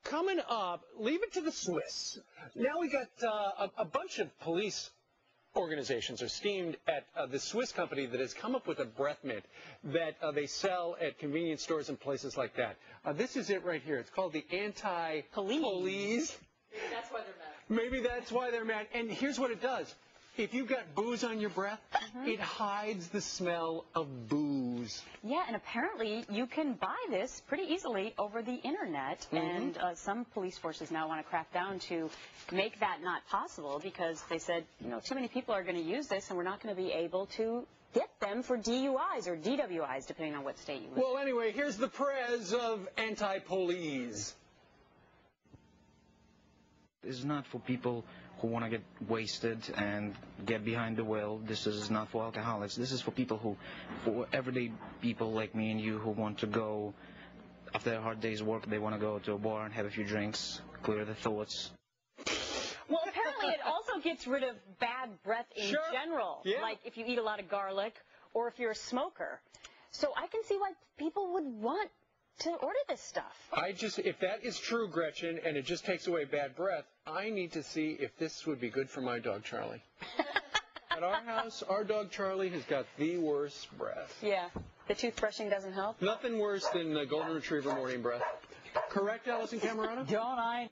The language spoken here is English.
Coming up, leave it to the Swiss. Now we got a bunch of police organizations are steamed at the Swiss company that has come up with a breath mint that they sell at convenience stores and places like that. This is it right here. It's called the Anti-Police. That's why they're mad. Maybe that's why they're mad. And here's what it does. If you've got booze on your breath, it hides the smell of booze. Yeah, and apparently you can buy this pretty easily over the internet, and some police forces now want to crack down to make that not possible because they said, you know, too many people are going to use this and we're not going to be able to get them for DUIs or DWIs, depending on what state you live in. Well, anyway, here's the prez of Anti-Police. This is not for people who want to get wasted and get behind the wheel. This is not for alcoholics. This is for people for everyday people like me and you who want to go, after a hard day's work, they want to go to a bar and have a few drinks, clear their thoughts. Well, apparently it also gets rid of bad breath in general, like if you eat a lot of garlic or if you're a smoker. So I can see why people would want to order this stuff. If that is true, Gretchen, and it just takes away bad breath, I need to see if this would be good for my dog, Charlie. At our house, our dog, Charlie, has got the worst breath. Yeah. The toothbrushing doesn't help? Nothing worse than the golden retriever morning breath. Correct, Allison Camerata? Don't I